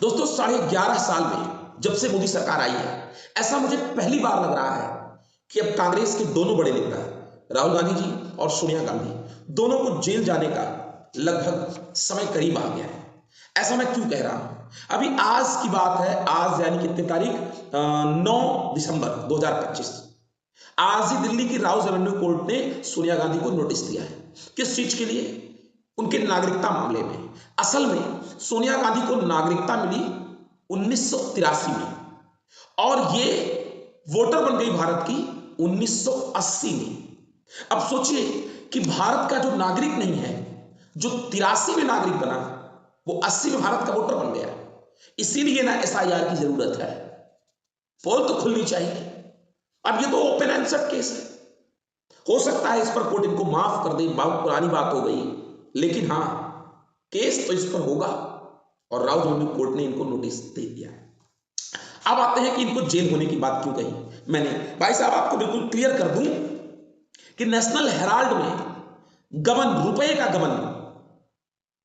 दोस्तों 11.5 साल में जब से मोदी सरकार आई है, ऐसा मुझे पहली बार लग रहा है कि अब कांग्रेस के दोनों बड़े नेता राहुल गांधी जी और सोनिया गांधी दोनों को जेल जाने का लगभग समय करीब आ गया है। ऐसा मैं क्यों कह रहा हूं? अभी आज की बात है, आज यानी कितनी तारीख, 9 दिसंबर 2025। आज ही दिल्ली की राउज एवेन्यू कोर्ट ने सोनिया गांधी को नोटिस दिया है। किस चीज के लिए? उनके नागरिकता मामले में। असल में सोनिया गांधी को नागरिकता मिली 1983 में और ये वोटर बन गई भारत की 1980 में। अब सोचिए कि भारत का जो नागरिक नहीं है, जो 83 में नागरिक बना, वो 80 में भारत का वोटर बन गया। इसीलिए ना एसआईआर की जरूरत है। पोल तो खुलनी चाहिए। अब ये तो ओपन एंड शट केस है, हो सकता है इस पर कोर्ट इनको माफ कर दे, बहुत पुरानी बात हो गई, लेकिन हाँ, केस तो इस पर होगा और राउज एवेन्यू कोर्ट ने इनको नोटिस दे दिया है। अब आते हैं कि इनको जेल होने की बात क्यों कही मैंने। भाई साहब, आपको बिल्कुल क्लियर कर दूं कि नेशनल हेराल्ड में गबन, रुपए का गबन,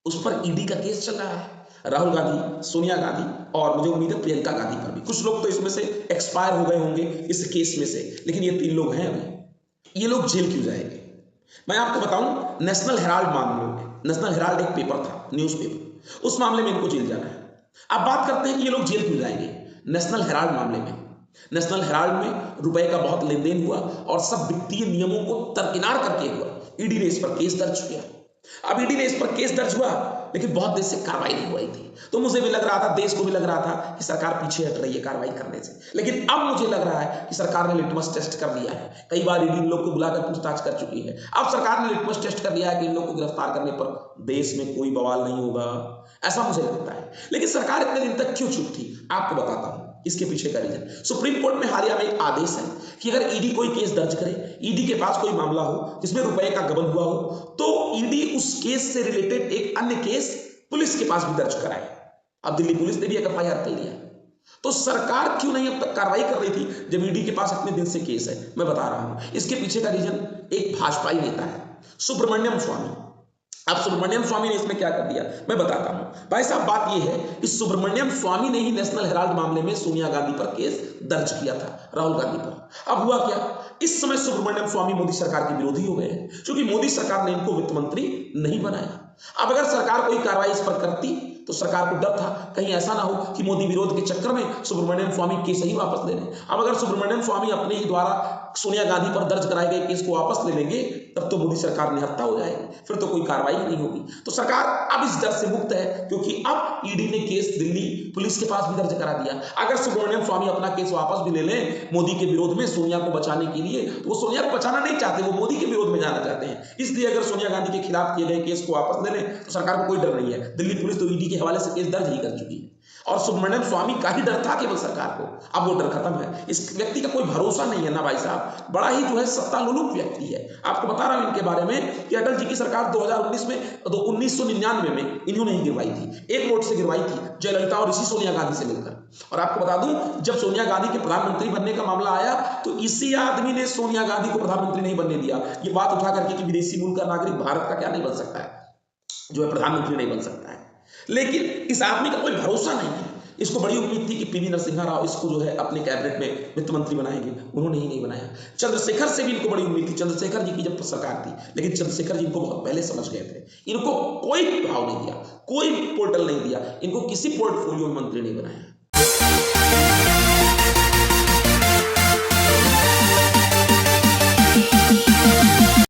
उस पर ईडी का केस चल रहा है। राहुल गांधी, सोनिया गांधी और मुझे उम्मीद है प्रियंका गांधी पर भी। कुछ लोग तो इसमें से एक्सपायर हो गए होंगे इस केस में से, लेकिन ये 3 लोग हैं अभी। ये लोग जेल क्यों जाएंगे? मैं आपको बताऊं, नेशनल हेराल्ड मामले में, नेशनल हेराल्ड एक पेपर था, न्यूज पेपर, उस मामले में इनको जेल जाना है। अब बात करते हैं कि ये लोग जेल क्यों जाएंगे। नेशनल हेराल्ड मामले में, नेशनल हेराल्ड में रुपए का बहुत लेन देन हुआ और सब वित्तीय नियमों को दरकिनार करके हुआ। ईडी ने इस पर केस दर्ज किया। अब ईडी ने इस पर केस दर्ज हुआ, लेकिन बहुत देर से कार्रवाई नहीं हुई थी। तो मुझे भी लग रहा था, देश को भी लग रहा था कि सरकार पीछे हट रही है कार्रवाई करने से। लेकिन अब मुझे लग रहा है कि सरकार ने लिटमस टेस्ट कर लिया है। कई बार ईडी इन लोग को बुलाकर पूछताछ कर चुकी है। अब सरकार ने लिटमस टेस्ट कर लिया है कि इन लोग को गिरफ्तार करने पर देश में कोई बवाल नहीं होगा, ऐसा मुझे लगता है। लेकिन सरकार इतने दिन तक क्यों चुप थी, आपको बताता हूं इसके पीछे का रीजन। सुप्रीम कोर्ट में हालिया में एक आदेश है कि अगर ईडी कोई केस दर्ज करे, ईडी के पास कोई मामला हो जिसमें रुपए का गबन हुआ हो, तो ईडी उस केस से रिलेटेड एक अन्य केस पुलिस के पास भी दर्ज कराए। अब दिल्ली पुलिस ने भी एक एफआईआर कर लिया। तो सरकार क्यों नहीं अब तक कार्रवाई कर रही थी जब ईडी के पास इतने दिन से केस है? मैं बता रहा हूं इसके पीछे का रीजन एक भाजपाई नेता है, सुब्रमण्यम स्वामी। अब सुब्रमण्यम स्वामी ने इसमें क्या कर दिया, मैं बताता हूं। भाई साहब, बात यह है कि सुब्रमण्यम स्वामी ने ही नेशनल हेराल्ड मामले में सोनिया गांधी पर केस दर्ज किया था, राहुल गांधी पर। अब हुआ क्या, इस समय सुब्रमण्यम स्वामी मोदी सरकार के विरोधी हो गए हैं, क्योंकि मोदी सरकार ने इनको वित्त मंत्री नहीं बनाया। अब अगर सरकार कोई कार्रवाई इस पर करती तो सरकार को डर था कहीं ऐसा ना हो कि मोदी विरोध के चक्कर में सुब्रमण्यम स्वामी केस ही वापस ले लें। अब अगर सुब्रमण्यम स्वामी अपने ही द्वारा सोनिया गांधी पर दर्ज कराए गए केस को वापस ले लेंगे, तब तो मोदी सरकार निहत्था हो जाएगी, फिर तो कोई कार्रवाई नहीं होगी। तो सरकार अब इस डर से मुक्त है, क्योंकि अब ईडी ने केस दिल्ली पुलिस के पास भी दर्ज करा दिया। अगर सुब्रमण्यम स्वामी अपना केस वापस भी ले लें मोदी के विरोध में, सोनिया को बचाने के लिए, तो वो सोनिया को बचाना नहीं चाहते, वो मोदी के विरोध में जाना चाहते हैं। इसलिए अगर सोनिया गांधी के खिलाफ किए गए केस को वापस ले लें तो सरकार को कोई डर नहीं है। दिल्ली पुलिस तो ईडी के हवाले से केस दर्ज ही कर चुकी है और सुब्रमण्यम स्वामी का ही डर था केवल सरकार को। अब वो डर खत्म है। इस व्यक्ति का कोई भरोसा नहीं है ना भाई साहब, बड़ा ही जो है सत्ता लोलुप व्यक्ति है। आपको बता रहा हूं इनके बारे में कि अटल जी की सरकार 2019 में, 1999 में इन्होंने ही गिरवाई थी, एक वोट से गिरवाई थी, जयललिता और इसी सोनिया गांधी से मिलकर। और आपको बता दूं, जब सोनिया गांधी के प्रधानमंत्री बनने का मामला आया तो इसी आदमी ने सोनिया गांधी को प्रधानमंत्री नहीं बनने दिया। ये बात उठा करके कि विदेशी मूल का नागरिक भारत का क्या नहीं बन सकता है, जो है प्रधानमंत्री नहीं बन सकता है। लेकिन इस आदमी का कोई भरोसा नहीं है। इसको बड़ी उम्मीद थी कि पीवी नरसिम्हा राव इसको जो है अपने कैबिनेट में वित्त मंत्री बनाएंगे, उन्होंने ही नहीं बनाया। चंद्रशेखर से भी इनको बड़ी उम्मीद थी, चंद्रशेखर जी की जब सरकार थी, लेकिन चंद्रशेखर जी इनको बहुत पहले समझ गए थे। इनको कोई भाव नहीं दिया, कोई पोर्टल नहीं दिया, इनको किसी पोर्टफोलियो में मंत्री नहीं बनाया।